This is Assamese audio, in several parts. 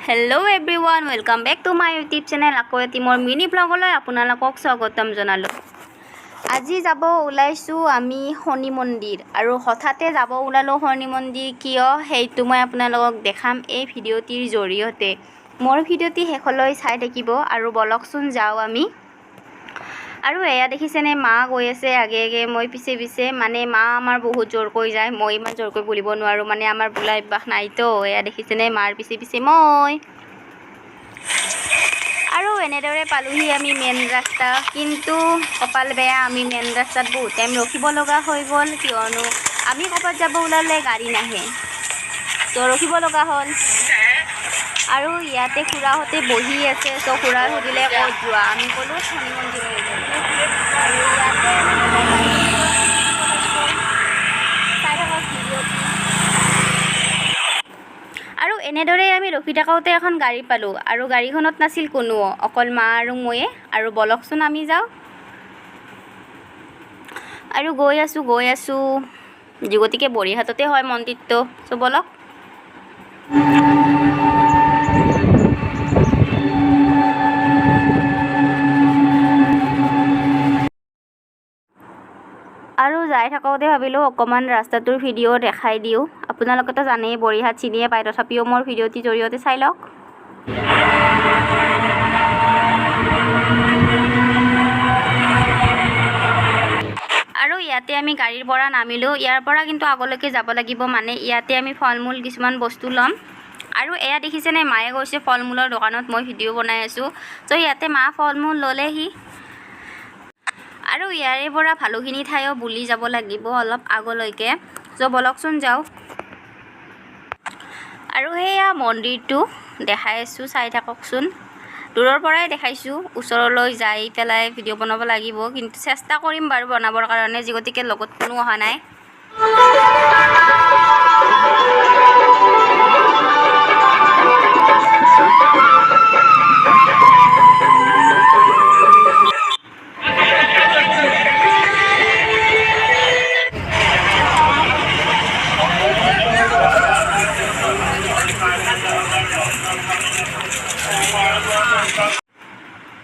Hello' everyone, welcome back to my YouTube channel. আকৌ এটি মোৰ মিনি ব্লগলৈ আপোনালোকক স্বাগতম জনালোঁ। আজি যাব ওলাইছোঁ আমি শনি মন্দিৰ, আৰু হঠাতে যাব ওলালোঁ শনি মন্দিৰ। কিয় সেইটো মই আপোনালোকক দেখাম এই ভিডিঅ'টিৰ জৰিয়তে। মোৰ ভিডিঅ'টি শেষলৈ চাই থাকিব আৰু বলকচোন যাওঁ আমি। আৰু এয়া দেখিছেনে, মা গৈ আছে আগে আগে, মই পিছে পিছে। মানে মা আমাৰ বহুত জোৰকৈ যায়, মই ইমান জোৰকৈ বুলিব নোৱাৰোঁ, মানে আমাৰ বোলা অভ্যাস নাইতো। এয়া দেখিছেনে, মাৰ পিছে পিছে মই। আৰু এনেদৰে পালোহি আমি মেইন ৰাস্তা, কিন্তু কপাল বেয়া, আমি মেইন ৰাস্তাত বহুত টাইম ৰখিব লগা হৈ গ'ল। কিয়নো আমি ক'ৰবাত যাব ওলালে গাড়ী নাহে, তো ৰখিব লগা হ'ল। আৰু ইয়াতে খুৰাহঁতে বহি আছে, তো খুৰাই সুধিলে ক'ত যোৱা, আমি ক'লোঁ শনি মন্দিৰলৈ যাওঁ। আৰু ইয়াতে চাই থাকক ভিডিঅ'টি। আৰু এনেদৰে আমি ৰখি থাকোঁতে এখন গাড়ী পালোঁ, আৰু গাড়ীখনত নাছিল কোনো, অকল মা আৰু ময়ে। আৰু বলকচোন আমি যাওঁ। আৰু গৈ আছোঁ গতিকে বৰিহাটতে হয় মন্দিৰটো, চ' বলক। আৰু যাই থাকোঁতে ভাবিলোঁ অকণমান ৰাস্তাটোৰ ভিডিঅ' দেখাই দিওঁ। আপোনালোকেতো জানেই বৰিহাট চিনিয়ে পায়, তথাপিও মোৰ ভিডিঅ'টিৰ জৰিয়তে চাই লওক। আৰু ইয়াতে আমি গাড়ীৰ পৰা নামিলোঁ। ইয়াৰ পৰা কিন্তু আগলৈকে যাব লাগিব, মানে ইয়াতে আমি ফল মূল কিছুমান বস্তু ল'ম। আৰু এয়া দেখিছেনে, মায়ে গৈছে ফল মূলৰ দোকানত, মই ভিডিঅ' বনাই আছোঁ। চ' ইয়াতে মা ফল মূল ল'লেহি। আৰু ইয়াৰে পৰা ভালুখিনি ঠাইও বুলি যাব লাগিব অলপ আগলৈকে, চ' বলকচোন যাওঁ। আৰু সেয়া মন্দিৰটো দেখাই আছোঁ, চাই থাককচোন। দূৰৰ পৰাই দেখাইছোঁ, ওচৰলৈ যাই পেলাই ভিডিঅ' বনাব লাগিব, কিন্তু চেষ্টা কৰিম বাৰু বনাবৰ কাৰণে, যি গতিকে লগত কোনো অহা নাই।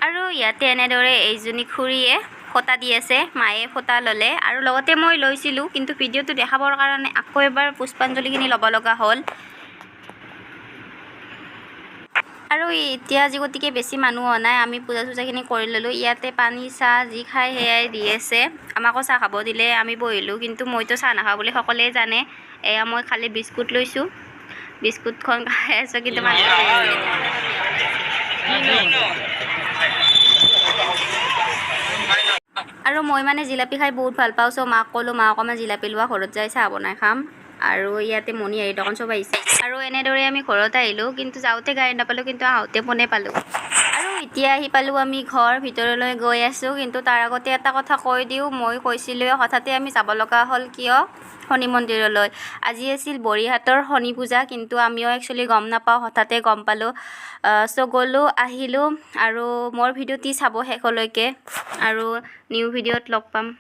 আৰু ইয়াতে এনেদৰে এইজনী খুৰীয়ে ফটা দি আছে, মায়ে ফটা ল'লে, আৰু লগতে মই লৈছিলোঁ, কিন্তু ভিডিঅ'টো দেখাবৰ কাৰণে আকৌ এবাৰ পুষ্পাঞ্জলিখিনি ল'ব লগা হ'ল। আৰু এতিয়া যি গতিকে বেছি মানুহ হোৱা নাই, আমি পূজা চূজাখিনি কৰি ল'লোঁ। ইয়াতে পানী চাহ যি খায় সেয়াই দি আছে, আমাকো চাহ খাব দিলে, আমি বহিলোঁ, কিন্তু মইতো চাহ নাখাওঁ বুলি সকলোৱে জানে। এয়া মই খালি বিস্কুট লৈছোঁ, বিস্কুটখন খাই আছোঁ, কিন্তু আৰু মই মানে জিলাপি খাই বহুত ভাল পাওঁ, চ' মাক ক'লোঁ, মা অকণমান জিলাপি লোৱা, ঘৰত যাই চাহ বনাই খাম। আৰু ইয়াতে মণিহাৰী দোকান চব আহিছে। আৰু এনেদৰে আমি ঘৰত আহিলোঁ, কিন্তু যাওঁতে গাড়ী নাপালোঁ, কিন্তু আহোঁতে ফোনে পালোঁ। আৰু এতিয়া আহি পালোঁ আমি ঘৰ ভিতৰলৈ গৈ আছোঁ, কিন্তু তাৰ আগতে এটা কথা কৈ দিওঁ, মই কৈছিলোঁ হঠাতে আমি যাব লগা হ'ল, কিয় শনি মন্দিৰলৈ। আজি আছিল বৰিহাটৰ শনি পূজা, কিন্তু আমিও একচুৱেলি গম নাপাওঁ, হঠাতে গম পালোঁ। চ' গ'লোঁ, আহিলোঁ, আৰু মোৰ ভিডিঅ'টি চাব শেষলৈকে, আৰু নিউ ভিডিঅ'ত লগ পাম।